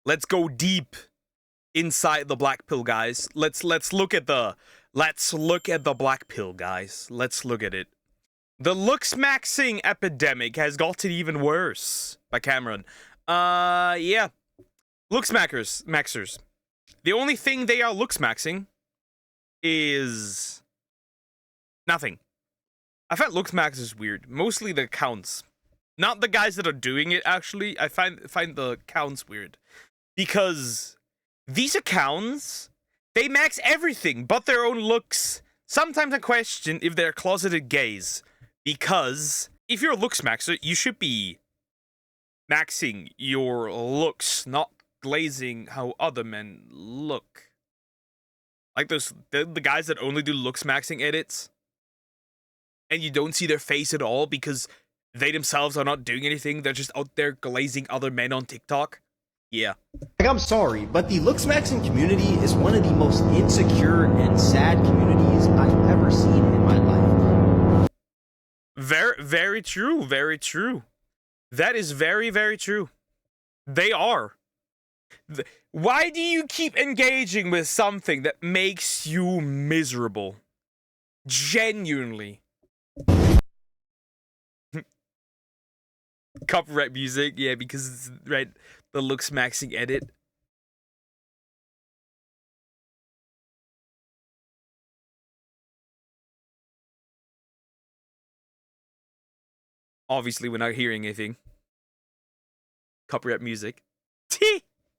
Let's go deep inside the black pill, guys. Let's look at the black pill, guys. Let's look at it. The Looksmaxing epidemic has gotten even worse by Kameron. Yeah. Maxers. The only thing they are Looksmaxing is nothing. I find Looksmax weird. Mostly the accounts. Not the guys that are doing it, actually. I find the accounts weird. Because these accounts, they max everything but their own looks. Sometimes I question if they're closeted gays. Because if you're a Looksmaxer, you should be maxing your looks, not glazing how other men look. Like the guys that only do Looksmaxing edits. And you don't see their face at all because they themselves are not doing anything. They're just out there glazing other men on TikTok. Yeah. Like, I'm sorry, but the Looksmaxing community is one of the most insecure and sad communities I've ever seen in my life. Very true. Very true. That is very, very true. They are. Why do you keep engaging with something that makes you miserable? Genuinely. Copyright music, yeah, because it's right. The Looksmaxing edit. Obviously, we're not hearing anything. Copyright music.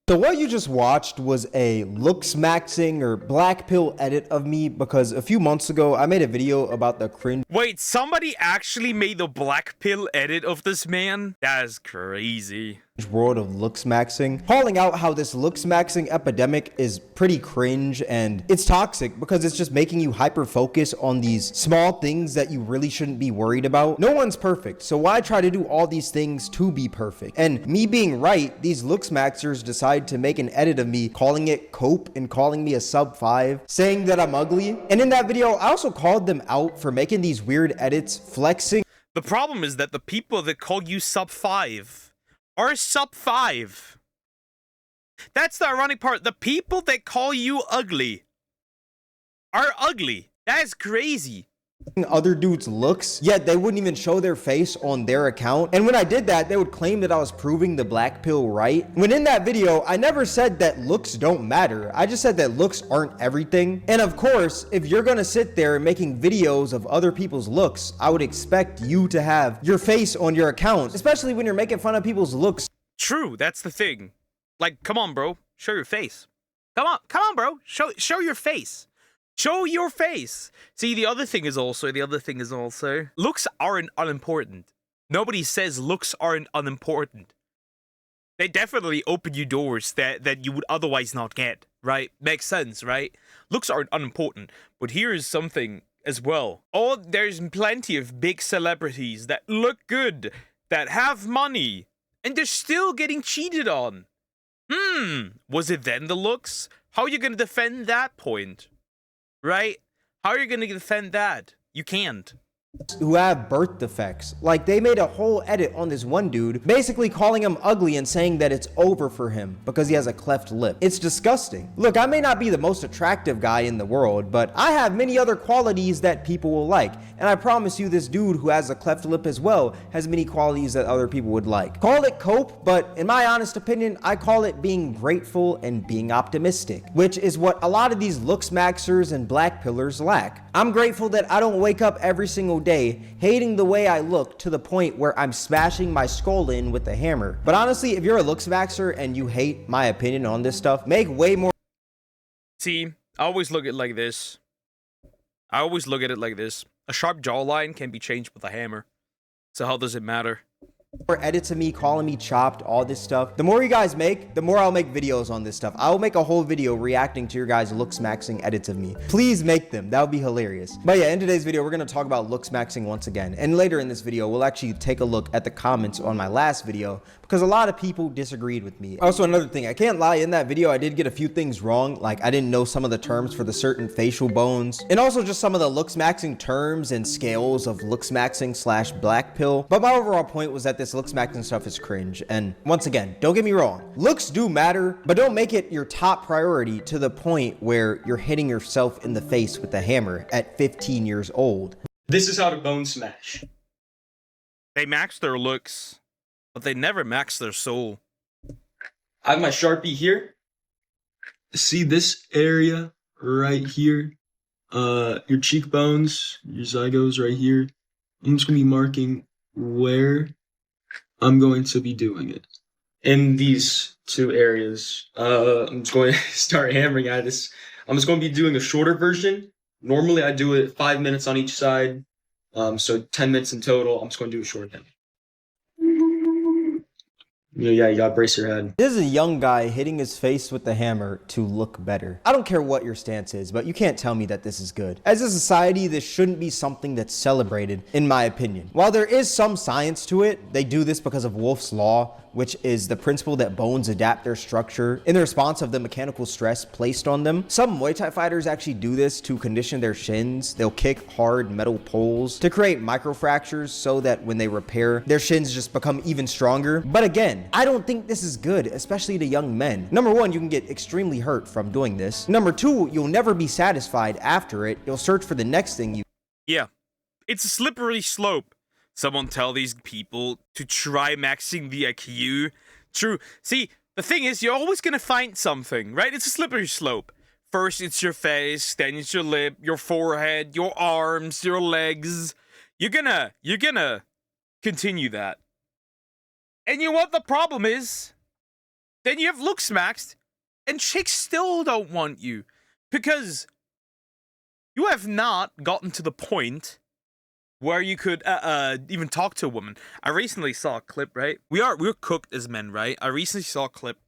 So what you just watched was a Looksmaxing or black pill edit of me because a few months ago I made a video about the cringe. Wait, somebody actually made the black pill edit of this man? That is crazy. World of Looksmaxing, calling out how this Looksmaxing epidemic is pretty cringe and it's toxic because it's just making you hyper focus on these small things that you really shouldn't be worried about. No one's perfect, so why try to do all these things to be perfect? And me being right, these Looksmaxers decide to make an edit of me calling it cope and calling me a sub 5, saying that I'm ugly. And in that video I also called them out for making these weird edits, flexing. The problem is that the people that call you sub 5 are sub 5. That's the ironic part. The people that call you ugly are ugly. That is crazy. Other dudes' looks, yet they wouldn't even show their face on their account. And when I did that, they would claim that I was proving the black pill right. When in that video, I never said that looks don't matter. I just said that looks aren't everything. And of course, if you're gonna sit there making videos of other people's looks, I would expect you to have your face on your account, especially when you're making fun of people's looks. True, that's the thing. Like, come on, bro. Show your face. Come on, bro. Show your face. Show your face. See, the other thing is also, looks aren't unimportant. Nobody says looks aren't unimportant. They definitely open you doors that you would otherwise not get, right? Makes sense, right? Looks aren't unimportant. But here is something as well. Oh, there's plenty of big celebrities that look good, that have money, and they're still getting cheated on. Was it then the looks? How are you going to defend that point? Right? How are you going to defend that? You can't. Who have birth defects. Like, they made a whole edit on this one dude, basically calling him ugly and saying that it's over for him because he has a cleft lip. It's disgusting. Look, I may not be the most attractive guy in the world, but I have many other qualities that people will like. And I promise you this dude who has a cleft lip as well has many qualities that other people would like. Call it cope, but in my honest opinion, I call it being grateful and being optimistic, which is what a lot of these Looksmaxers and black pillars lack. I'm grateful that I don't wake up every single day hating the way I look to the point where I'm smashing my skull in with a hammer. But honestly, if you're a Looksmaxer and you hate my opinion on this stuff, make way more. See, I always look at it like this. A sharp jawline can be changed with a hammer. So how does it matter? Or edits of me calling me chopped, all this stuff. The more you guys make, the more I'll make videos on this stuff. I'll make a whole video reacting to your guys' Looksmaxing edits of me. Please make them. That would be hilarious. But yeah, in today's video, we're going to talk about Looksmaxing once again. And later in this video, we'll actually take a look at the comments on my last video because a lot of people disagreed with me. Also, another thing, I can't lie, in that video, I did get a few things wrong. Like, I didn't know some of the terms for the certain facial bones and also just some of the Looksmaxing terms and scales of Looksmaxing / black pill. But my overall point was that this Looksmaxing stuff is cringe. And once again, don't get me wrong, looks do matter, but don't make it your top priority to the point where you're hitting yourself in the face with a hammer at 15 years old. This is how to bone smash. They max their looks, but they never max their soul. I have my Sharpie here. See this area right here? Your cheekbones, your zygos right here. I'm just gonna be marking where I'm going to be doing it. In these two areas, I'm just going to start hammering at this. I'm just going to be doing a shorter version. Normally I do it 5 minutes on each side. So 10 minutes in total. I'm just going to do a short hammer. Yeah, you gotta brace your head. This is a young guy hitting his face with the hammer to look better. I don't care what your stance is, but you can't tell me that this is good. As a society, this shouldn't be something that's celebrated, in my opinion. While there is some science to it, they do this because of Wolff's Law, which is the principle that bones adapt their structure in the response of the mechanical stress placed on them. Some Muay Thai fighters actually do this to condition their shins. They'll kick hard metal poles to create microfractures so that when they repair, their shins just become even stronger. But again, I don't think this is good, especially to young men. Number one, you can get extremely hurt from doing this. Number two, you'll never be satisfied after it. You'll search for the next thing you... Yeah, it's a slippery slope. Someone tell these people to try maxing the IQ. True. See, the thing is, you're always gonna find something, right? It's a slippery slope. First, it's your face, then it's your lip, your forehead, your arms, your legs. You're gonna continue that. And you know what the problem is? Then you have looks maxed, and chicks still don't want you. Because you have not gotten to the point where you could even talk to a woman. I recently saw a clip, right? We're cooked as men, right? I recently saw a clip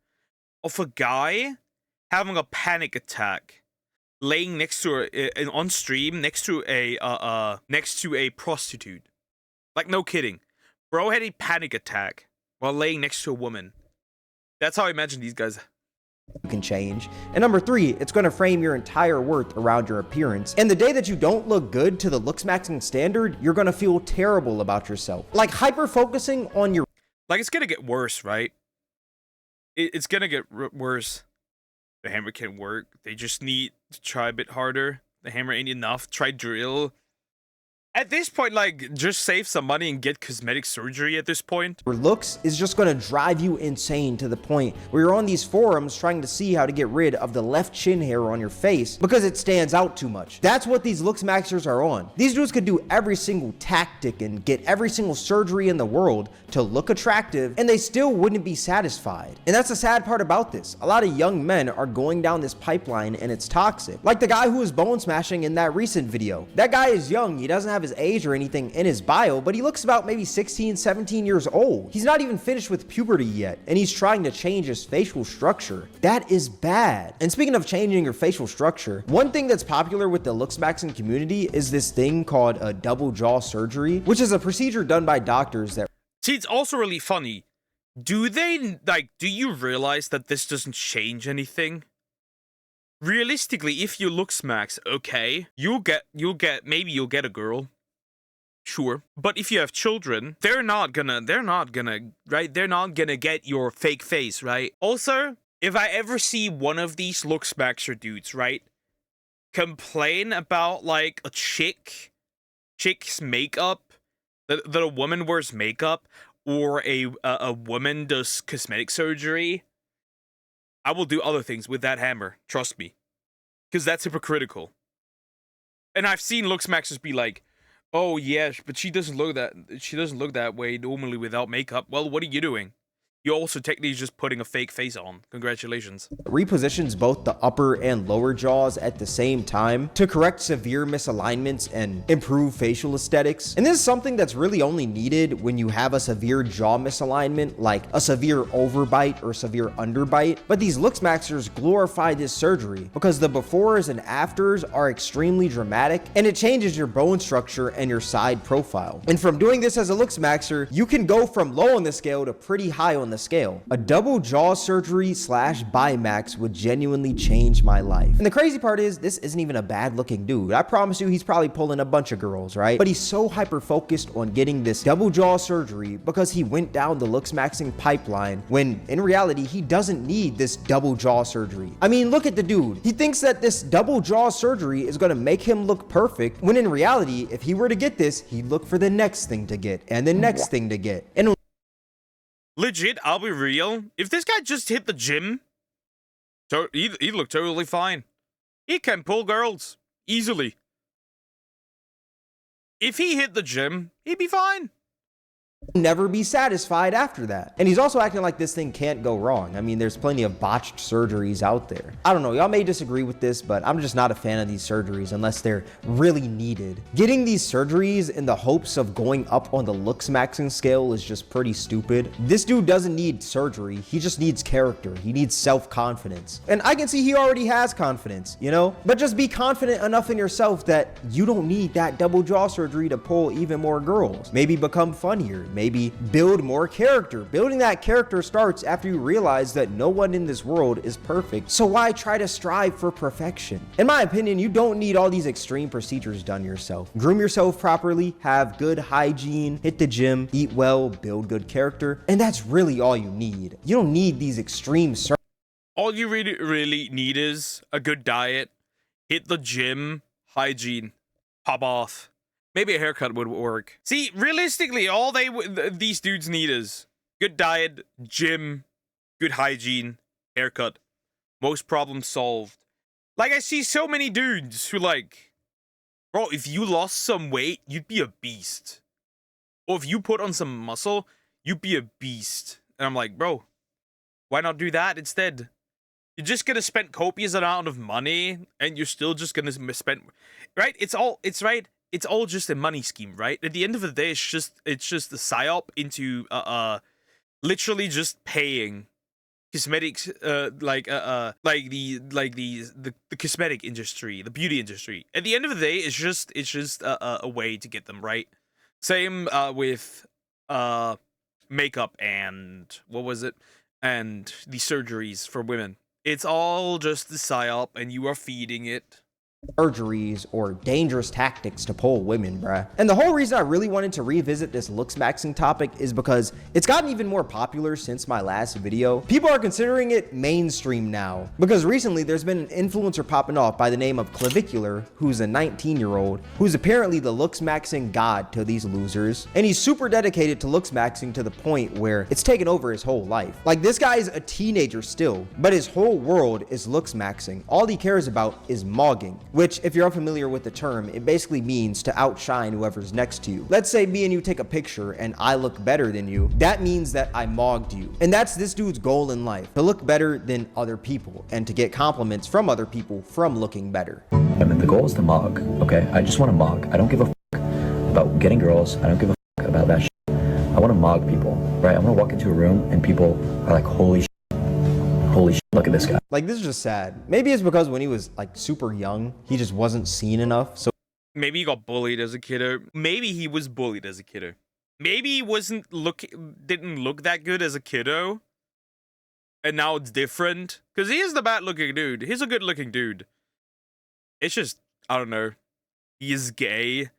of a guy having a panic attack, laying next to on stream next to a prostitute. Like, no kidding. Bro had a panic attack while laying next to a woman. That's how I imagine these guys. Can change. And number three, it's going to frame your entire worth around your appearance. And the day that you don't look good to the Looksmaxing standard, you're going to feel terrible about yourself. Like hyper focusing on your... Like, it's going to get worse, right? It's going to get worse. The hammer can work. They just need to try a bit harder. The hammer ain't enough. Try drill. At this point, like, just save some money and get cosmetic surgery at this point. Your looks is just going to drive you insane to the point where you're on these forums trying to see how to get rid of the left chin hair on your face because it stands out too much. That's what these looks maxers are on. These dudes could do every single tactic and get every single surgery in the world to look attractive, and they still wouldn't be satisfied. And that's the sad part about this. A lot of young men are going down this pipeline, and it's toxic. Like the guy who was bone smashing in that recent video. That guy is young. He doesn't have his age or anything in his bio, but he looks about maybe 16, 17 years old. He's not even finished with puberty yet, and he's trying to change his facial structure. That is bad. And speaking of changing your facial structure, one thing that's popular with the Looksmaxing community is this thing called a double jaw surgery, which is a procedure done by doctors that... See, it's also really funny. Do you realize that this doesn't change anything? Realistically, if you Looksmax, okay, maybe you'll get a girl. Sure. But if you have children, they're not gonna get your fake face, right? Also, if I ever see one of these Looksmaxer dudes, right, complain about, like, a chick's makeup, that a woman wears makeup, or a woman does cosmetic surgery, I will do other things with that hammer, trust me. Because that's hypocritical. And I've seen Looksmaxers be like, oh yeah, but she doesn't look that way normally without makeup. Well, what are you doing? You're also technically just putting a fake face on. Congratulations. Repositions both the upper and lower jaws at the same time to correct severe misalignments and improve facial aesthetics. And this is something that's really only needed when you have a severe jaw misalignment, like a severe overbite or severe underbite. But these Looksmaxers glorify this surgery because the befores and afters are extremely dramatic, and it changes your bone structure and your side profile. And from doing this as a Looksmaxer, you can go from low on the scale to pretty high on the scale. A double jaw surgery slash Bimax would genuinely change my life. And the crazy part is, this isn't even a bad looking dude. I promise you he's probably pulling a bunch of girls, right? But he's so hyper focused on getting this double jaw surgery because he went down the Looksmaxing pipeline, when in reality he doesn't need this double jaw surgery. I mean, look at the dude. He thinks that this double jaw surgery is gonna make him look perfect, when in reality, if he were to get this, he'd look for the next thing to get and the next thing to get. And Legit, I'll be real. If this guy just hit the gym, he'd look totally fine. He can pull girls easily. If he hit the gym, he'd be fine. never be satisfied after that. And he's also acting like this thing can't go wrong. I mean, there's plenty of botched surgeries out there. I don't know, y'all may disagree with this, but I'm just not a fan of these surgeries unless they're really needed. Getting these surgeries in the hopes of going up on the Looksmaxing scale is just pretty stupid. This dude doesn't need surgery, he just needs character. He needs self-confidence. And I can see he already has confidence, you know? But just be confident enough in yourself that you don't need that double jaw surgery to pull even more girls. Maybe become funnier, maybe build more character. Building that character starts after you realize that no one in this world is perfect, so why try to strive for perfection? In my opinion, you don't need all these extreme procedures done yourself. Groom yourself properly, have good hygiene, hit the gym, eat well, build good character, and that's really all you need. You don't need these extreme surgeries. All you really need is a good diet, hit the gym, hygiene, pop off. Maybe a haircut would work. See, realistically, all these dudes need is good diet, gym, good hygiene, haircut. Most problems solved. Like, I see so many dudes who like, bro, if you lost some weight, you'd be a beast. Or if you put on some muscle, you'd be a beast. And I'm like, bro, why not do that instead? You're just gonna spend copious amount of money, and you're still just gonna spend, right? It's all just a money scheme, right? At the end of the day, it's just a psyop into literally just paying cosmetics, like the cosmetic industry, the beauty industry. At the end of the day, it's just a way to get them, right? Same with makeup and what was it, and the surgeries for women. It's all just the psyop, and you are feeding it Surgeries or dangerous tactics to pull women, bruh. And the whole reason I really wanted to revisit this Looksmaxing topic is because it's gotten even more popular since my last video. People are considering it mainstream now because recently there's been an influencer popping off by the name of Clavicular, who's a 19-year-old who's apparently the Looksmaxing god to these losers, and he's super dedicated to Looksmaxing to the point where it's taken over his whole life. Like, this guy is a teenager still, but his whole world is Looksmaxing. All he cares about is mogging, which, if you're unfamiliar with the term, it basically means to outshine whoever's next to you. Let's say me and you take a picture and I look better than you. That means that I mogged you. And that's this dude's goal in life, to look better than other people and to get compliments from other people from looking better. I mean, the goal is to mog, okay? I just want to mog. I don't give a fuck about getting girls. I don't give a fuck about that shit. I want to mog people, right? I want to walk into a room and people are like, holy shit, look at this guy. Like, this is just sad. Maybe it's because when he was like super young, he just wasn't seen enough. So maybe he got bullied as a kiddo. Maybe he was bullied as a kiddo. Maybe he didn't look that good as a kiddo, and now it's different. Because he is the bad looking dude. He's a good looking dude. It's just, I don't know. He is gay.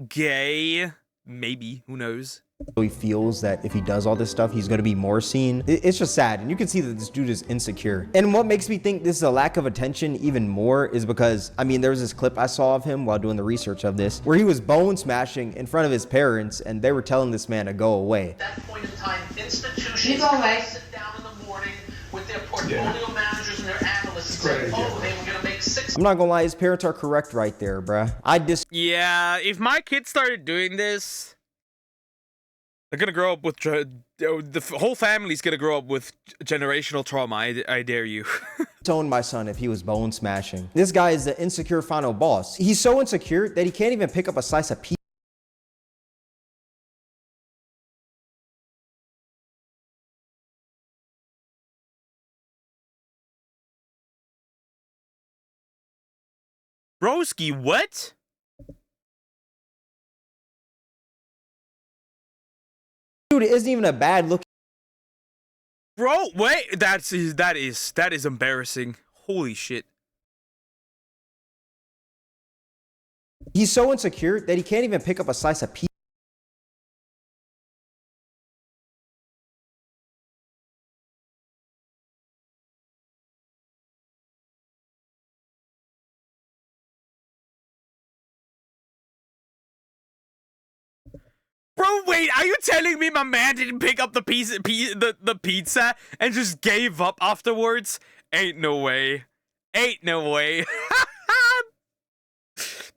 Gay. Maybe. Who knows? he feels that if he does all this stuff, he's going to be more seen. It's just sad, and you can see that this dude is insecure. And what makes me think this is a lack of attention even more is because, I mean, there was this clip I saw of him while doing the research of this, where he was bone smashing in front of his parents, and they were telling this man to go away. At that point in time, institutions sit down in the morning with their portfolio managers and their analysts and say, oh, they were going to make $6. I'm not gonna lie, his parents are correct right there, bruh. Yeah, if my kids started doing this, they're gonna grow up with the whole family's gonna grow up with generational trauma. I dare you. Disowned my son if he was bone smashing. This guy is the insecure final boss. He's so insecure that he can't even pick up a slice of pizza. Broski, what? Dude, it isn't even a bad look. Bro, wait, that is embarrassing. Holy shit. He's so insecure that he can't even pick up a slice of pizza. Bro, wait, are you telling me my man didn't pick up the pizza and just gave up afterwards? Ain't no way. Ain't no way.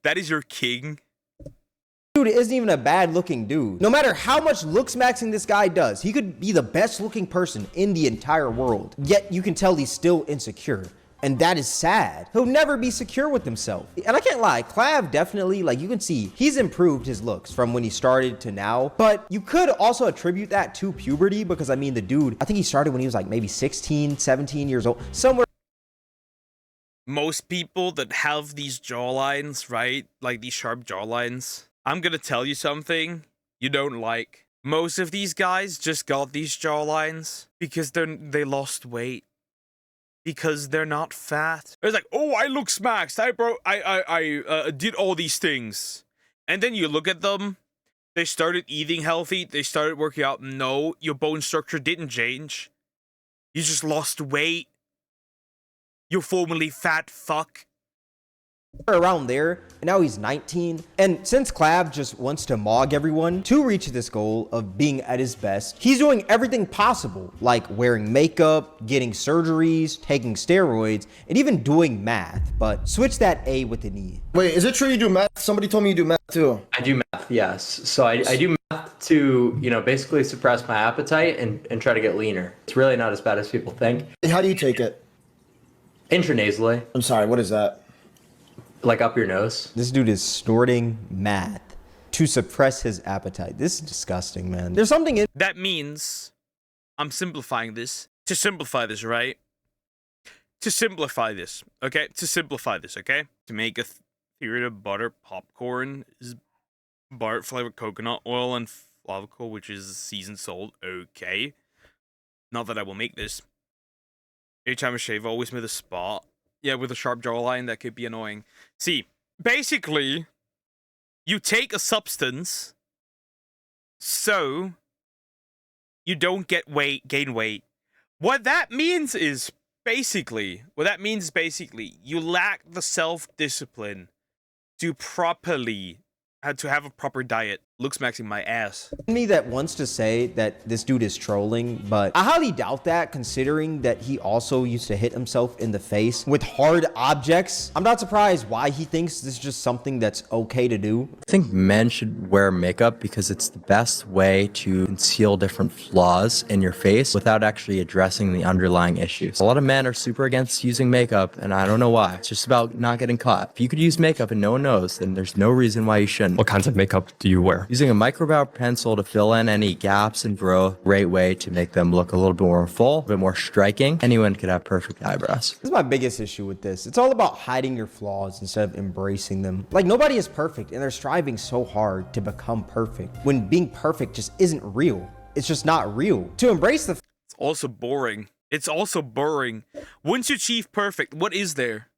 That is your king. Dude isn't even a bad looking dude. No matter how much looks maxing this guy does, he could be the best looking person in the entire world. Yet you can tell he's still insecure. And that is sad. He'll never be secure with himself. And I can't lie, Clav definitely, like you can see, he's improved his looks from when he started to now. But you could also attribute that to puberty because I mean, the dude, I think he started when he was like maybe 16, 17 years old, somewhere. Most people that have these jawlines, right? Like these sharp jawlines. I'm gonna tell you something you don't like. Most of these guys just got these jawlines because they lost weight. Because they're not fat. It's like, oh, I look smacked. I did all these things. And then you look at them. They started eating healthy. They started working out. No, your bone structure didn't change. You just lost weight. You formerly fat fuck. Around there, and now he's 19. And since Clav just wants to mog everyone to reach this goal of being at his best, he's doing everything possible, like wearing makeup, getting surgeries, taking steroids, and even doing math. But switch that A with an E. Wait, is it true you do math? Somebody told me you do math too. I do math, yes. So I do math to, basically suppress my appetite and try to get leaner. It's really not as bad as people think. How do you take it? Intranasally. I'm sorry, what is that? Like up your nose. This dude is snorting math to suppress his appetite. This is disgusting, man. There's something in that means I'm simplifying this. To simplify this, right? To simplify this, okay? To make a theory of butter popcorn is butter flavored coconut oil and flavicle, which is seasoned salt. Okay. Not that I will make this. Every time I shave, I always with a spot. Yeah, with a sharp jawline, that could be annoying. See, basically, you take a substance so you don't gain weight. What that means is basically, you lack the self-discipline to have a proper diet. Looksmaxing my ass. me that wants to say that this dude is trolling, but I highly doubt that considering that he also used to hit himself in the face with hard objects. I'm not surprised why he thinks this is just something that's okay to do. I think men should wear makeup because it's the best way to conceal different flaws in your face without actually addressing the underlying issues. A lot of men are super against using makeup, and I don't know why. It's just about not getting caught. If you could use makeup and no one knows, then there's no reason why you shouldn't. What kinds of makeup do you wear? Using a microbrow pencil to fill in any gaps and growth, great way to make them look a little bit more full, a bit more striking. Anyone could have perfect eyebrows. This is my biggest issue with this. It's all about hiding your flaws instead of embracing them. Like, nobody is perfect, and they're striving so hard to become perfect when being perfect just isn't real. It's just not real. To embrace the It's also boring. Once you achieve perfect, what is there?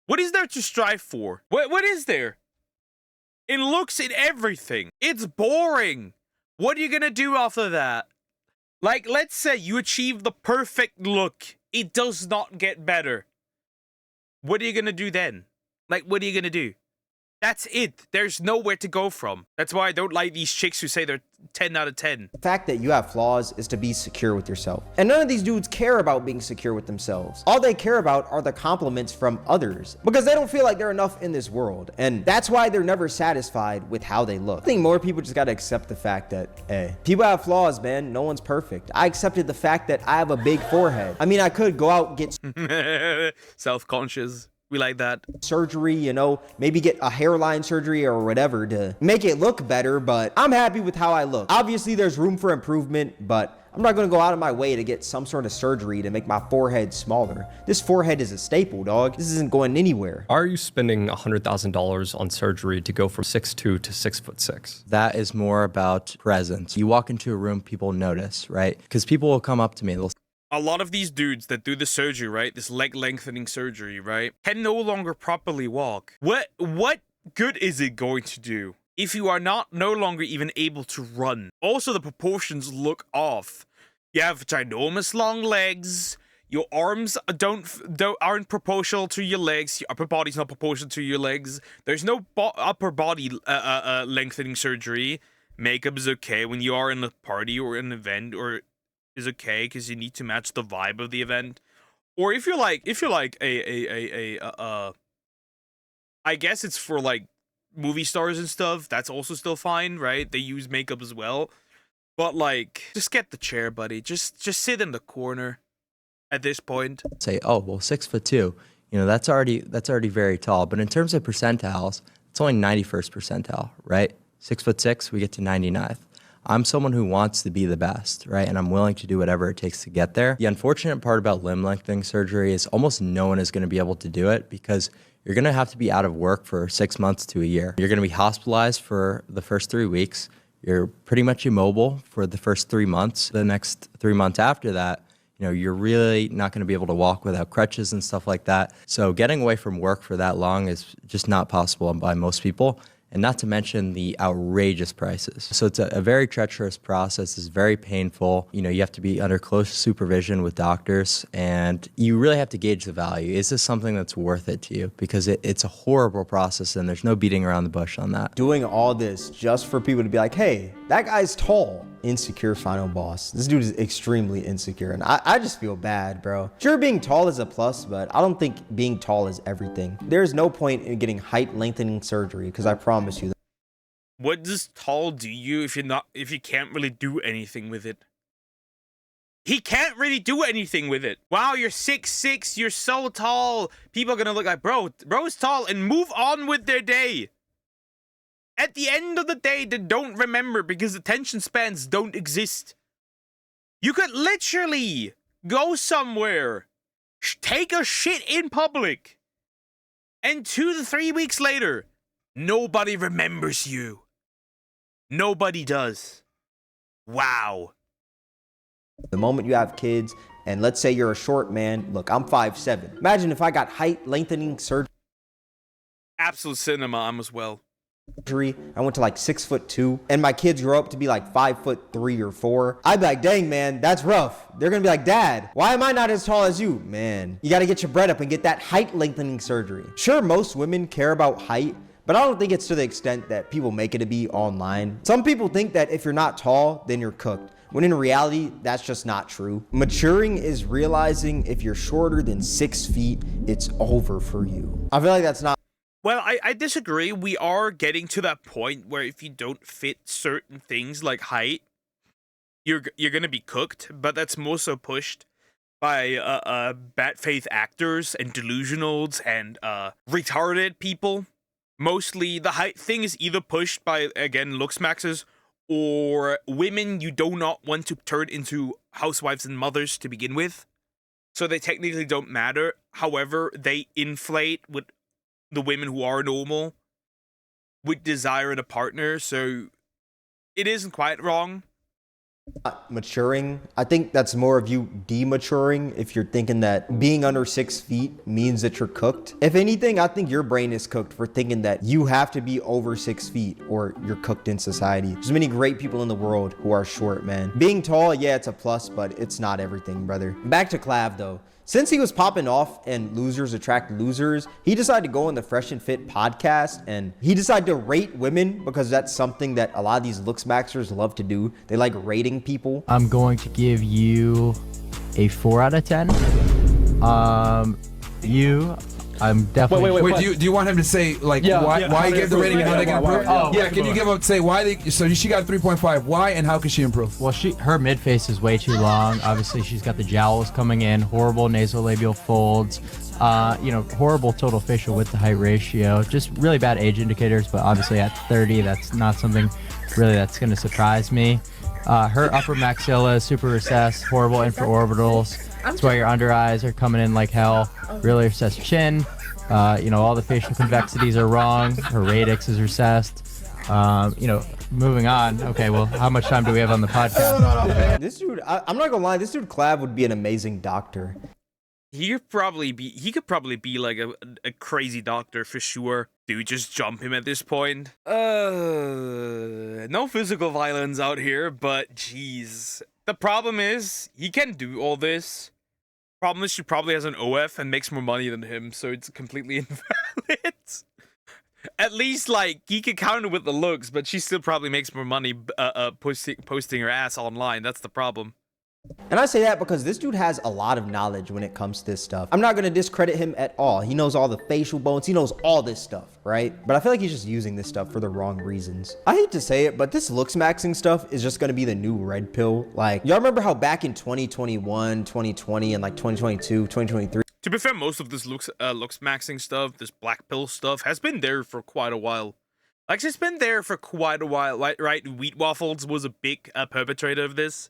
What is there to strive for? What is there? It looks in everything. It's boring. What are you gonna do after that? Like, let's say you achieve the perfect look. It does not get better. What are you gonna do then? Like, what are you gonna do? That's it. There's nowhere to go from. That's why I don't like these chicks who say they're 10 out of 10. fact that you have flaws is to be secure with yourself. And none of these dudes care about being secure with themselves. All they care about are the compliments from others because they don't feel like they're enough in this world. And that's why they're never satisfied with how they look. I think more people just gotta accept the fact that, hey, people have flaws, man. No one's perfect. I accepted the fact that I have a big forehead. I mean, I could go out and get Self-conscious. We like that. surgery, maybe get a hairline surgery or whatever to make it look better, but I'm happy with how I look. Obviously, there's room for improvement, but I'm not gonna go out of my way to get some sort of surgery to make my forehead smaller. This forehead is a staple, dog. This isn't going anywhere. Are you spending $100,000 on surgery to go from 6'2" to 6'6"? That is more about presence. You walk into a room, people notice, right? Because people will come up to me, they'll a lot of these dudes that do the surgery, right? This leg lengthening surgery, right? Can no longer properly walk. What good is it going to do if you are no longer even able to run? Also, the proportions look off. You have ginormous long legs. Your arms aren't proportional to your legs. Your upper body's not proportional to your legs. There's no upper body lengthening surgery. Makeup is okay when you are in a party or an event, or is okay because you need to match the vibe of the event. Or if you're like I guess it's for like movie stars and stuff. That's also still fine, right? They use makeup as well. But like, just get the chair, buddy. Just sit in the corner. At this point, say, oh well, 6'2", you know, that's already very tall. But in terms of percentiles, it's only 91st percentile, right? 6'6", we get to 99th. I'm someone who wants to be the best, right? And I'm willing to do whatever it takes to get there. The unfortunate part about limb lengthening surgery is almost no one is going to be able to do it because you're going to have to be out of work for 6 months to a year. You're going to be hospitalized for the first 3 weeks. You're pretty much immobile for the first 3 months. The next 3 months after that, you know, you're really not going to be able to walk without crutches and stuff like that. So getting away from work for that long is just not possible by most people. And not to mention the outrageous prices. So it's a very treacherous process. It's very painful. You know, you have to be under close supervision with doctors, and you really have to gauge the value. Is this something that's worth it to you? Because it's a horrible process, and there's no beating around the bush on that. Doing all this just for people to be like, hey, that guy's tall. Insecure final boss. This dude is extremely insecure, and I just feel bad, bro. Sure, being tall is a plus, but I don't think being tall is everything. There's no point in getting height lengthening surgery, because I promise you that. What does tall do you if you can't really do anything with it? He can't really do anything with it. Wow, you're 6'6", you're so tall. People are gonna look like, bro's tall, and move on with their day. At the end of the day, they don't remember because attention spans don't exist. You could literally go somewhere, take a shit in public, and 2 to 3 weeks later, nobody remembers you. Nobody does. Wow. The moment you have kids, and let's say you're a short man, look, I'm 5'7". Imagine if I got height lengthening surgery. Absolute cinema, I'm as well. I went to like 6'2", and my kids grow up to be like 5'3" or 4. I'd be like, dang, man, that's rough. They're gonna be like, Dad, why am I not as tall as you? Man, you gotta get your bread up and get that height lengthening surgery. Sure, most women care about height, but I don't think it's to the extent that people make it to be online. Some people think that if you're not tall, then you're cooked, when in reality, that's just not true. Maturing is realizing if you're shorter than 6 feet, it's over for you. I feel like that's not. Well, I disagree. We are getting to that point where if you don't fit certain things like height, you're gonna be cooked. But that's more so pushed by bad faith actors and delusionals and retarded people. Mostly the height thing is either pushed by, again, Looksmaxers or women you do not want to turn into housewives and mothers to begin with. So they technically don't matter. However, they inflate with the women who are normal with desire in a partner, so it isn't quite wrong. Maturing, I think that's more of you dematuring if you're thinking that being under 6 feet means that you're cooked. If anything, I think your brain is cooked for thinking that you have to be over 6 feet or you're cooked in society. There's many great people in the world who are short, man. Being tall, yeah, it's a plus, but it's not everything, brother. Back to Clav though. Since he was popping off and losers attract losers, he decided to go on the Fresh and Fit podcast, and he decided to rate women because that's something that a lot of these Looksmaxers love to do. They like rating people. I'm going to give you a 4 out of 10. I'm definitely. Wait. Do you want him to say like why he gave the rating and how they can improve? Can you give him say why they? So she got 3.5. Why and how can she improve? Well, her mid face is way too long. Obviously, she's got the jowls coming in, horrible nasolabial folds. Horrible total facial width to height ratio. Just really bad age indicators. But obviously, at 30, that's not something really that's going to surprise me. Her upper maxilla is super recessed, horrible infraorbitals. That's why your under eyes are coming in like hell. Really recessed chin. All the facial convexities are wrong. Her radix is recessed. You know, moving on. Okay, well, how much time do we have on the podcast? This dude, I'm not gonna lie, this dude Clav would be an amazing doctor. He could probably be like a crazy doctor for sure. Dude, just jump him at this point. No physical violence out here, but jeez. The problem is, he can do all this. Problem is, she probably has an OF and makes more money than him, so it's completely invalid. At least, like, he could counter with the looks, but she still probably makes more money posting her ass online. That's the problem. And I say that because this dude has a lot of knowledge when it comes to this stuff. I'm not going to discredit him at all. He knows all the facial bones. He knows all this stuff, right? But I feel like he's just using this stuff for the wrong reasons. I hate to say it, but this Looksmaxing stuff is just going to be the new red pill. Like, y'all remember how back in 2021, 2020, and like 2022, 2023, to be fair, most of this Looksmaxing stuff, this black pill stuff, has been there for quite a while. Like, it's been there for quite a while, right? Wheat Waffles was a big perpetrator of this.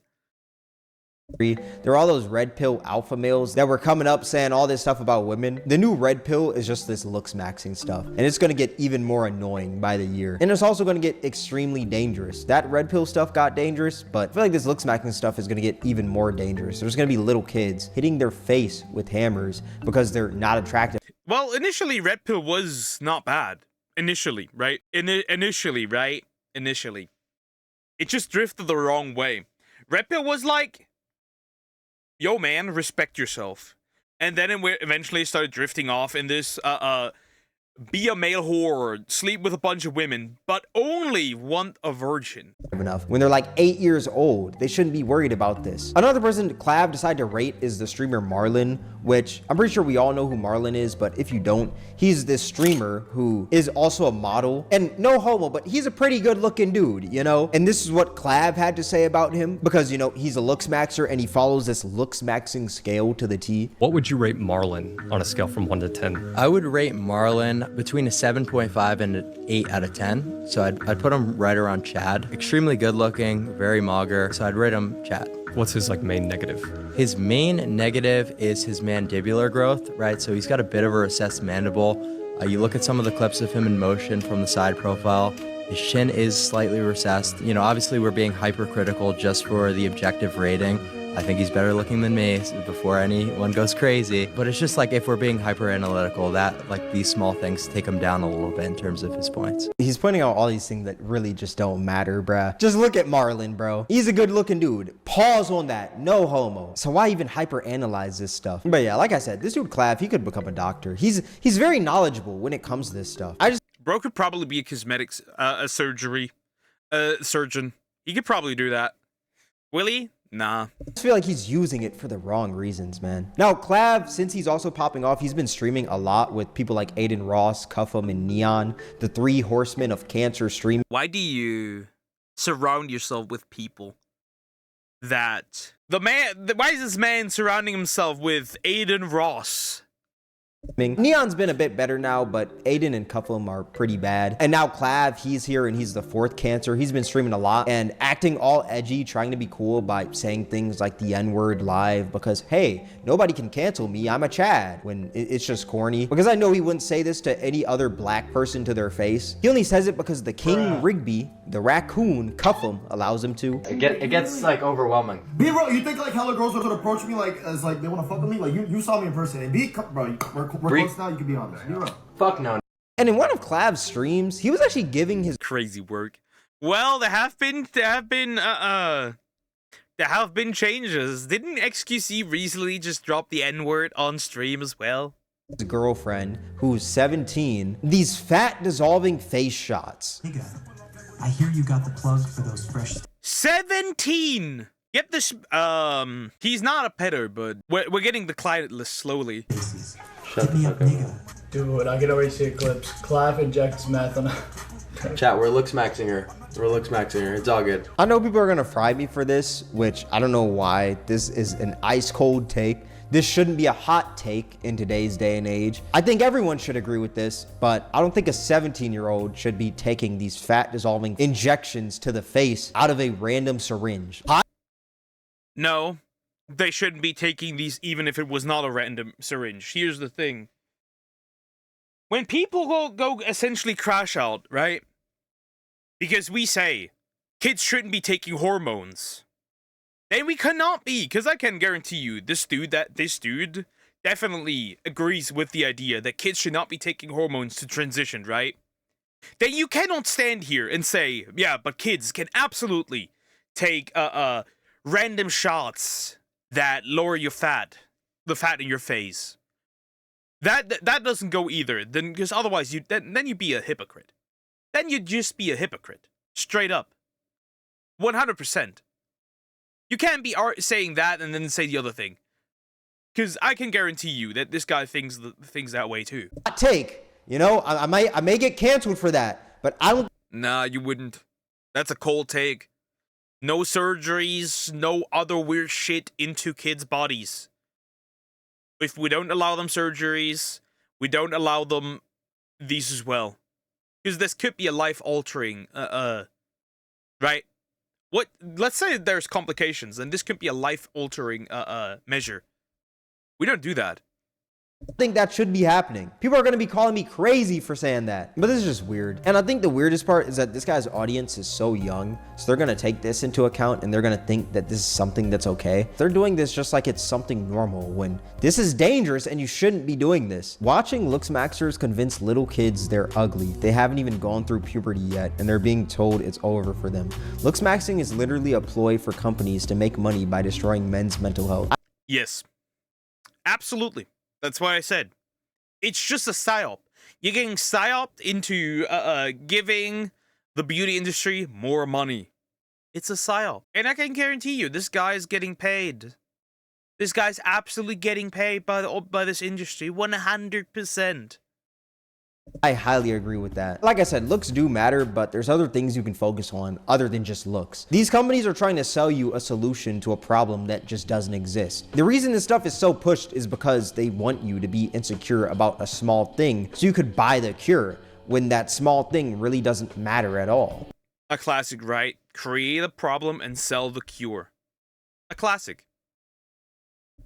there are all those red pill alpha males that were coming up saying all this stuff about women. The new red pill is just this Looksmaxing stuff, and it's going to get even more annoying by the year. And it's also going to get extremely dangerous. That red pill stuff got dangerous, but I feel like this Looksmaxing stuff is going to get even more dangerous. There's going to be little kids hitting their face with hammers because they're not attractive. Well, initially, red pill was not bad. Initially, right? Initially. It just drifted the wrong way. Red pill was like, yo, man, respect yourself. And then it eventually started drifting off in this, be a male whore, sleep with a bunch of women, but only want a virgin. Enough. When they're like 8 years old, they shouldn't be worried about this. Another person Clav decided to rate is the streamer Marlon, which I'm pretty sure we all know who Marlon is, but if you don't, he's this streamer who is also a model, and no homo, but he's a pretty good looking dude, you know? And this is what Clav had to say about him, because, you know, he's a Looksmaxer and he follows this Looksmaxing scale to the T. What would you rate Marlon on a scale from 1 to 10? I would rate Marlon between a 7.5 and an 8 out of 10. So I'd put him right around Chad. Extremely good looking, very mager. So I'd rate him Chad. What's his like main negative? His main negative is his mandibular growth, right? So he's got a bit of a recessed mandible. You look at some of the clips of him in motion from the side profile, his chin is slightly recessed. You know, obviously we're being hypercritical just for the objective rating. I think he's better looking than me before anyone goes crazy. But it's just like if we're being hyper analytical, that like these small things take him down a little bit in terms of his points. He's pointing out all these things that really just don't matter, bruh. Just look at Marlon, bro. He's a good looking dude. Pause on that. No homo. So why even hyper analyze this stuff? But yeah, like I said, this dude Clav, he could become a doctor. He's very knowledgeable when it comes to this stuff. Bro could probably be a cosmetics surgeon. He could probably do that. Will he? Nah. I just feel like he's using it for the wrong reasons, man. Now, Clav, since he's also popping off, he's been streaming a lot with people like Aiden Ross, Cuffham, and Neon, the 3 horsemen of cancer streaming. Why do you surround yourself with people that... Why is this man surrounding himself with Aiden Ross? Neon's been a bit better now, but Aiden and Cuffham are pretty bad. And now Clav, he's here and he's the 4th cancer. He's been streaming a lot and acting all edgy, trying to be cool by saying things like the N-word live because, hey, nobody can cancel me. I'm a Chad, when it's just corny. Because I know he wouldn't say this to any other black person to their face. He only says it because the King Rigby, the raccoon, Cuffham, allows him to. It gets like overwhelming. Be real, you think like hella girls would approach me like as like they want to fuck with me? Like you saw me in person. And bro, we're close now, you can be honest. Be real. Fuck no. And in one of Clav's streams, he was actually giving his crazy work. Well, there have been changes. Didn't XQC recently just drop the N-word on stream as well? His girlfriend, who's 17, these fat dissolving face shots. Hey guy, I hear you got the plug for those fresh 17! Get this, he's not a pedo, but we're getting the client list slowly. Shut me up, nigga. Dude, I can already see clips. Clav injects meth on Chat, we're Looksmaxing her. It's all good. I know people are gonna fry me for this, which I don't know why. This is an ice cold take. This shouldn't be a hot take in today's day and age. I think everyone should agree with this, but I don't think a 17-year-old should be taking these fat dissolving injections to the face out of a random syringe. No, they shouldn't be taking these even if it was not a random syringe. Here's the thing. When people go essentially crash out, right? because we say kids shouldn't be taking hormones, then we cannot be, because I can guarantee you this dude definitely agrees with the idea that kids should not be taking hormones to transition, right? Then you cannot stand here and say, yeah, but kids can absolutely take random shots that lower your fat, the fat in your face. That doesn't go either. Then, because otherwise then you'd be a hypocrite. Then you'd just be a hypocrite, straight up, 100%. You can't be saying that and then say the other thing, because I can guarantee you that this guy thinks that way too. Hot take, you know, I may get canceled for that, but I don't. Nah, you wouldn't. That's a cold take. No surgeries, no other weird shit into kids' bodies. If we don't allow them surgeries, we don't allow them these as well. Because this could be a life-altering, right? What? Let's say there's complications, and this could be a life-altering, measure. We don't do that. I think that should be happening. People are going to be calling me crazy for saying that, but this is just weird. And I think the weirdest part is that this guy's audience is so young, so they're going to take this into account and they're going to think that this is something that's okay. They're doing this just like it's something normal, when this is dangerous and you shouldn't be doing this. Watching Looksmaxers convince little kids they're ugly, they haven't even gone through puberty yet, and they're being told it's over for them. Looksmaxing is literally a ploy for companies to make money by destroying men's mental health. Yes, absolutely. That's why I said it's just a psyop. You're getting psyoped into giving the beauty industry more money. It's a psyop. And I can guarantee you, this guy's getting paid. This guy's absolutely getting paid by this industry, 100%. I highly agree with that. Like I said, looks do matter, but there's other things you can focus on other than just looks. These companies are trying to sell you a solution to a problem that just doesn't exist. The reason this stuff is so pushed is because they want you to be insecure about a small thing so you could buy the cure, when that small thing really doesn't matter at all. A classic, right? Create a problem and sell the cure. A classic.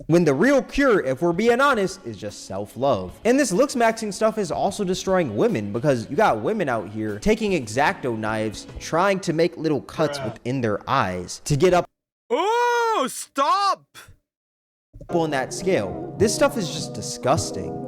When the real cure, if we're being honest, is just self-love. And this Looksmaxing stuff is also destroying women, because you got women out here taking X-Acto knives, trying to make little cuts within their eyes to get up Oh, stop! on that scale. This stuff is just disgusting.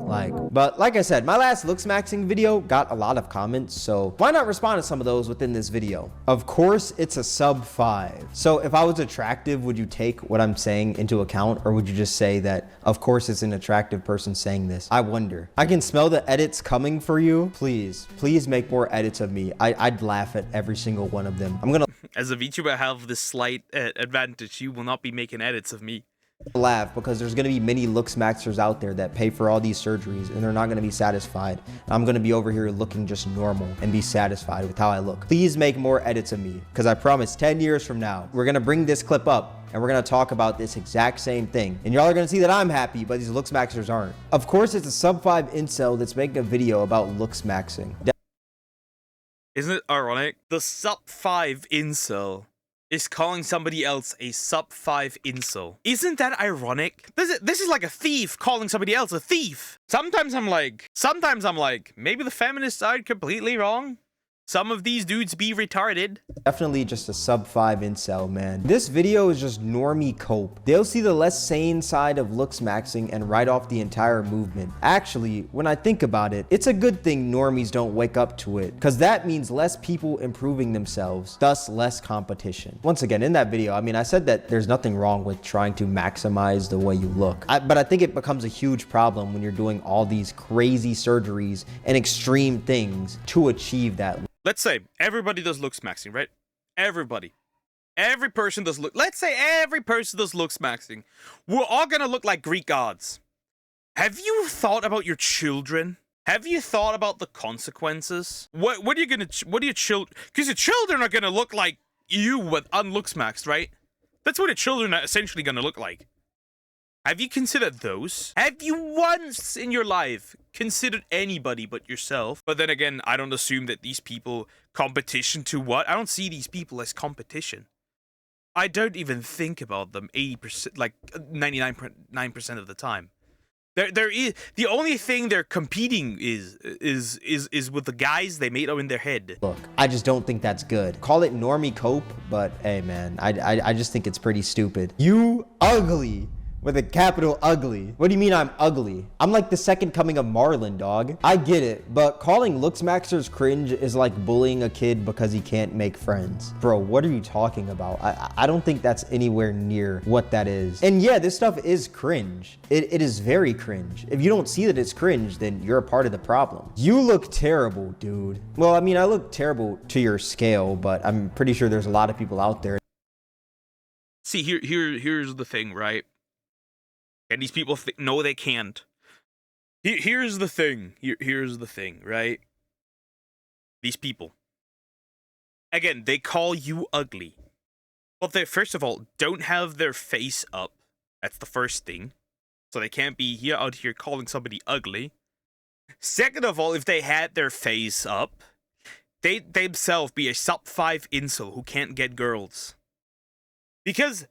But like I said, my last Looksmaxing video got a lot of comments, so why not respond to some of those within this video? Of course, it's a sub 5. So if I was attractive, would you take what I'm saying into account, or would you just say that, of course, it's an attractive person saying this? I wonder. I can smell the edits coming for you. Please make more edits of me. I'd laugh at every single one of them. I'm gonna As a VTuber, I have this slight advantage. You will not be making edits of me. laugh, because there's going to be many Looksmaxers out there that pay for all these surgeries and they're not going to be satisfied. I'm going to be over here looking just normal and be satisfied with how I look. Please make more edits of me, because I promise 10 years from now, we're going to bring this clip up and we're going to talk about this exact same thing. And y'all are going to see that I'm happy, but these Looksmaxers aren't. Of course, it's a sub 5 incel that's making a video about Looksmaxing. Isn't it ironic? The sub 5 incel is calling somebody else a sub 5 incel. Isn't that ironic? This is like a thief calling somebody else a thief. Sometimes I'm like, maybe the feminists are completely wrong. Some of these dudes be retarded. Definitely just a sub 5 incel, man. This video is just normie cope. They'll see the less sane side of Looksmaxing and write off the entire movement. Actually, when I think about it, it's a good thing normies don't wake up to it, because that means less people improving themselves, thus less competition. Once again, in that video, I said that there's nothing wrong with trying to maximize the way you look. But I think it becomes a huge problem when you're doing all these crazy surgeries and extreme things to achieve that. Let's say everybody does Looksmaxing, right? Everybody. Every person does let's say every person does Looksmaxing. We're all gonna look like Greek gods. Have you thought about your children? Have you thought about the consequences? What are your children? Because your children are gonna look like you with unlooksmaxed, right? That's what your children are essentially gonna look like. Have you considered those? Have you once in your life considered anybody but yourself? But then again, I don't assume that these people, competition to what? I don't see these people as competition. I don't even think about them 80%, like 99.9% of the time. There is the only thing they're competing is with the guys they made up in their head. Look, I just don't think that's good. Call it normie cope, but hey man, I just think it's pretty stupid. You ugly. With a capital ugly. What do you mean I'm ugly? I'm like the second coming of Marlon, dog. I get it, but calling Looksmaxers cringe is like bullying a kid because he can't make friends. Bro, what are you talking about? I don't think that's anywhere near what that is. And yeah, this stuff is cringe. It is very cringe. If you don't see that it's cringe, then you're a part of the problem. You look terrible, dude. Well, I mean, I look terrible to your scale, but I'm pretty sure there's a lot of people out there. See, here's the thing, right? And these people know they can't. Here's the thing. Here's the thing, right? These people. Again, they call you ugly. Well, they, first of all, don't have their face up. That's the first thing. So they can't be out here calling somebody ugly. Second of all, if they had their face up, they'd themselves be a sub-5 incel who can't get girls. Because...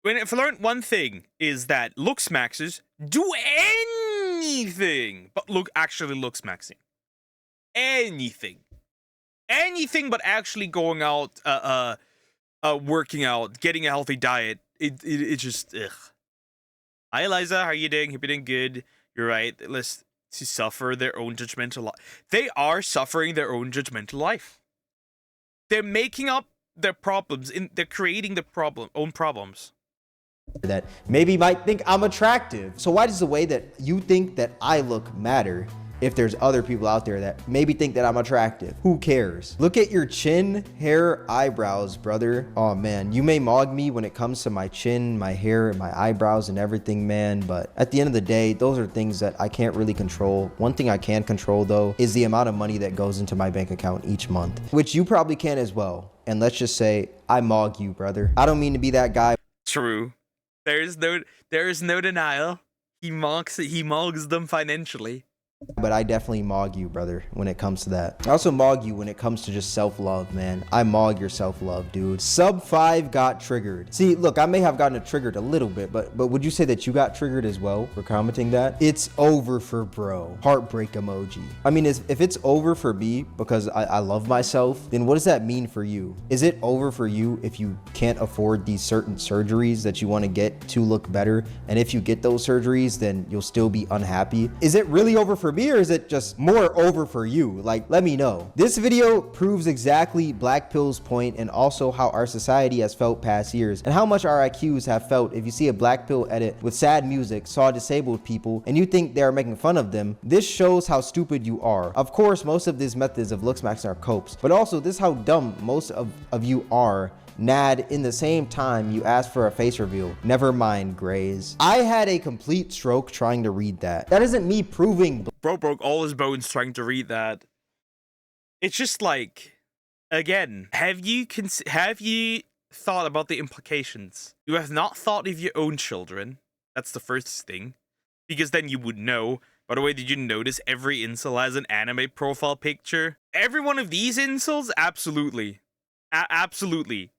if I learned one thing is that Looksmaxers do anything but actually Looksmaxing. Anything but actually going out, working out, getting a healthy diet. It just ugh. Hi Eliza, how are you doing? Hope you're doing good. You're right. Let's suffer their own judgmental life. They are suffering their own judgmental life. They're making up their problems. They're creating the own problems. That maybe might think I'm attractive. So why does the way that you think that I look matter if there's other people out there that maybe think that I'm attractive? Who cares? Look at your chin, hair, eyebrows, brother. Oh man, you may mog me when it comes to my chin, my hair, and my eyebrows and everything, man, but at the end of the day, those are things that I can't really control. One thing I can control though is the amount of money that goes into my bank account each month, which you probably can as well. And let's just say I mog you, brother. I don't mean to be that guy. True. There is no denial. He mogs them financially. But I definitely mog you, brother, when it comes to that. I also mog you when it comes to just self-love, man. I mog your self-love, dude. Sub-5 got triggered. See, look, I may have gotten triggered a little bit, but would you say that you got triggered as well for commenting that? It's over for bro. Heartbreak emoji. I mean, if it's over for me because I love myself, then what does that mean for you? Is it over for you if you can't afford these certain surgeries that you want to get to look better? And if you get those surgeries, then you'll still be unhappy? Is it really over for me, or is it just more over for you? Like, let me know. This video proves exactly Black Pill's point, and also how our society has felt past years, and how much our IQs have felt. If you see a Black Pill edit with sad music, saw disabled people, and you think they are making fun of them, this shows how stupid you are. Of course, most of these methods of Looksmaxing are copes, but also this is how dumb most of you are. Nad, in the same time you asked for a face reveal. Never mind, Grays. I had a complete stroke trying to read that. That isn't me proving. Bro broke all his bones trying to read that. It's just like, again, have you thought about the implications? You have not thought of your own children. That's the first thing. Because then you would know. By the way, did you notice every incel has an anime profile picture? Every one of these incels? Absolutely. Absolutely.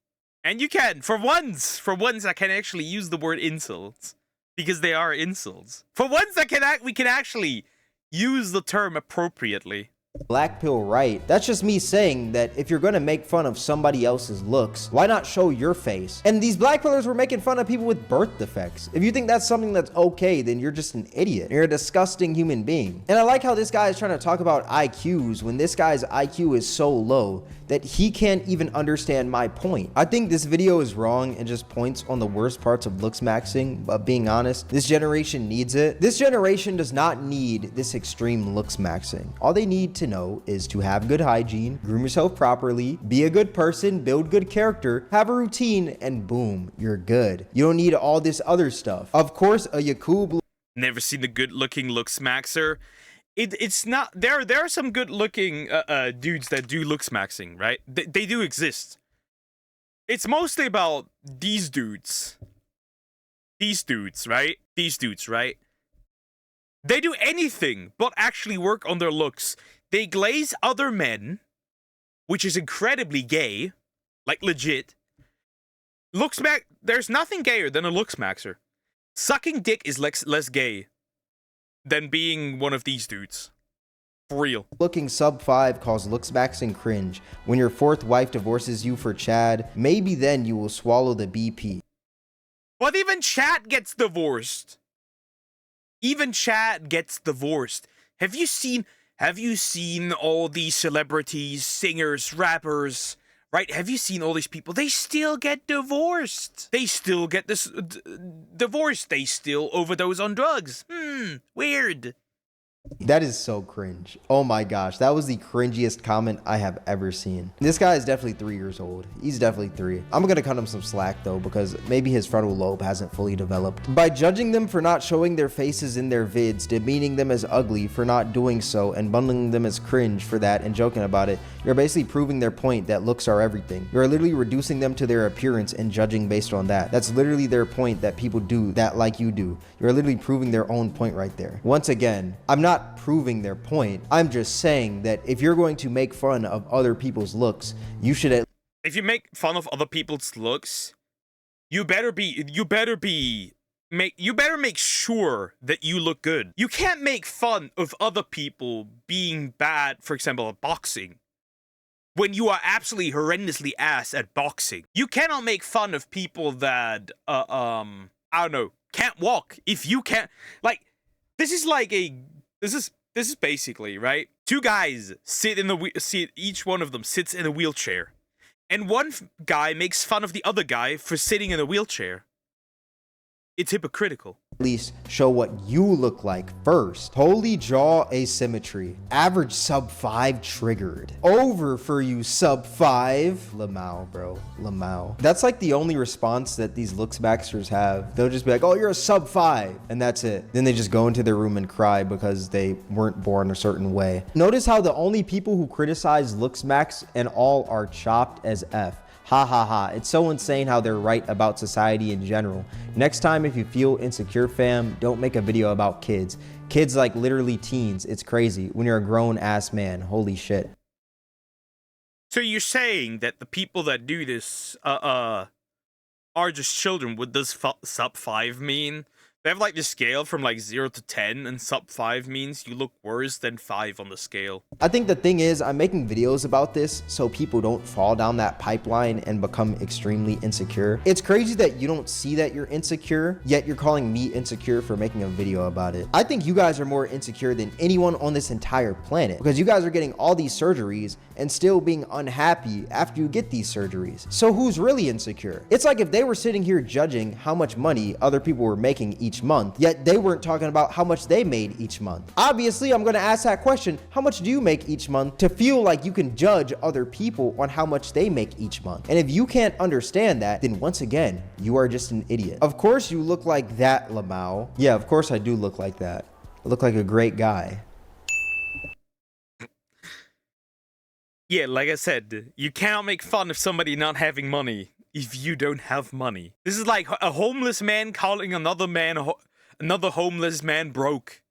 And you can, for once I can actually use the word incels, because they are incels. For once we can actually use the term appropriately. Black Pill right. That's just me saying that if you're gonna make fun of somebody else's looks, why not show your face? And these Black Pillars were making fun of people with birth defects. If you think that's something that's okay, then you're just an idiot. You're a disgusting human being. And I like how this guy is trying to talk about IQs when this guy's IQ is so low that he can't even understand my point. I think this video is wrong and just points on the worst parts of Looksmaxing, but being honest, this generation needs it. This generation does not need this extreme Looksmaxing. All they need to know is to have good hygiene, groom yourself properly, be a good person, build good character, have a routine, and boom, you're good. You don't need all this other stuff. Of course, a Yakub. Never seen the good-looking Looksmaxer. It's not. There are some good-looking dudes that do Looksmaxing, right? They do exist. It's mostly about these dudes. These dudes, right? These dudes, right? They do anything but actually work on their looks. They glaze other men, which is incredibly gay, like legit. There's nothing gayer than a Looksmaxer. Sucking dick is less gay. than being one of these dudes. For real. Looking sub 5 calls Looksmaxing cringe. When your fourth wife divorces you for Chad, maybe then you will swallow the BP. But even Chad gets divorced. Even Chad gets divorced. Have you seen all these celebrities, singers, rappers, right? Have you seen all these people? They still get divorced. They still get this divorced. They still overdose on drugs. Weird. That is so cringe. Oh my gosh, that was the cringiest comment I have ever seen. This guy is definitely 3 years old. He's definitely 3. I'm gonna cut him some slack though, because maybe his frontal lobe hasn't fully developed. By judging them for not showing their faces in their vids, demeaning them as ugly for not doing so, and bundling them as cringe for that and joking about it, you're basically proving their point that looks are everything. You're literally reducing them to their appearance and judging based on that. That's literally their point that people do that like you do. You're literally proving their own point right there. Once again, I'm not proving their point. I'm just saying that if you're going to make fun of other people's looks, you should if you make fun of other people's looks, you better make sure that you look good. You can't make fun of other people being bad, for example, at boxing, when you are absolutely horrendously ass at boxing. You cannot make fun of people that I don't know, can't walk. If you can't, like, this is basically, right? Two guys each one of them sits in a wheelchair, and one guy makes fun of the other guy for sitting in a wheelchair. It's hypocritical. at least show what you look like first. Holy jaw asymmetry. Average sub 5 triggered. Over for you, sub 5. Lamau, bro. Lamau. That's like the only response that these Looksmaxers have. They'll just be like, oh, you're a sub 5. And that's it. Then they just go into their room and cry because they weren't born a certain way. Notice how the only people who criticize Looksmax and all are chopped as F. Ha ha ha. It's so insane how they're right about society in general. Next time, if you feel insecure, fam, don't make a video about kids. Kids like literally teens. It's crazy when you're a grown ass man. Holy shit. So you're saying that the people that do this are just children? What does sub 5 mean? They have like the scale from like 0 to 10, and sub 5 means you look worse than 5 on the scale. I think the thing is, I'm making videos about this so people don't fall down that pipeline and become extremely insecure. It's crazy that you don't see that you're insecure, yet you're calling me insecure for making a video about it. I think you guys are more insecure than anyone on this entire planet because you guys are getting all these surgeries and still being unhappy after you get these surgeries. So who's really insecure? It's like if they were sitting here judging how much money other people were making each month, yet they weren't talking about how much they made each month. Obviously, I'm gonna ask that question, how much do you make each month, to feel like you can judge other people on how much they make each month. And if you can't understand that, then once again, you are just an idiot. Of course you look like that, Lamau. Yeah, of course I do look like that. I look like a great guy. Yeah, like I said, you cannot make fun of somebody not having money if you don't have money. This is like a homeless man calling another homeless man broke.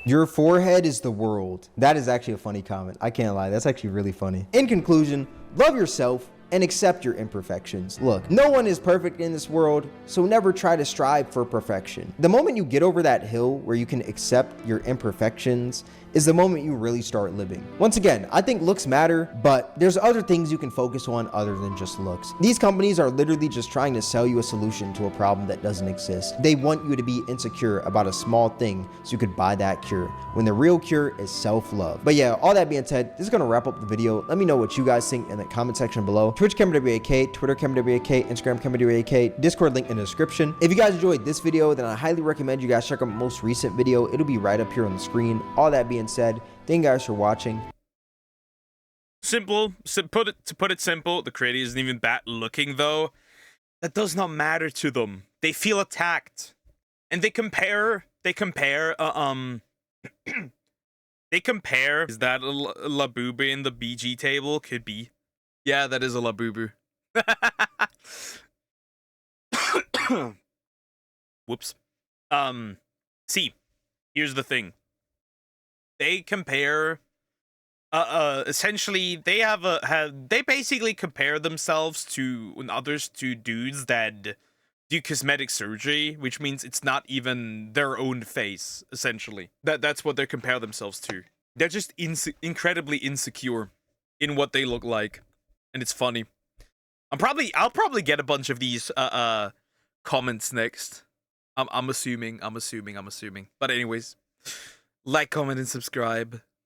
Your forehead is the world. That is actually a funny comment. I can't lie. That's actually really funny. In conclusion, love yourself and accept your imperfections. Look, no one is perfect in this world, so never try to strive for perfection. The moment you get over that hill where you can accept your imperfections is the moment you really start living. Once again, I think looks matter, but there's other things you can focus on other than just looks. These companies are literally just trying to sell you a solution to a problem that doesn't exist. They want you to be insecure about a small thing so you could buy that cure, when the real cure is self-love. But yeah, all that being said, this is gonna wrap up the video. Let me know what you guys think in the comment section below. Twitch KameronWAK, Twitter KameronWAK, Instagram KameronWAK, Discord link in the description. If you guys enjoyed this video, then I highly recommend you guys check out my most recent video. It'll be right up here on the screen. All that being said, thank you guys for watching. Simple. To put it simple, the creator isn't even bad looking though. That does not matter to them. They feel attacked, and they compare. Is that a Labubu in the BG table? Could be. Yeah, that is a Labubu. Whoops. See, here's the thing. They compare, essentially, they basically compare themselves to, and others to, dudes that do cosmetic surgery, which means it's not even their own face, essentially. That's what they compare themselves to. They're just incredibly insecure in what they look like, and it's funny. I'll probably get a bunch of these comments next. I'm assuming. But anyways, like, comment, and subscribe.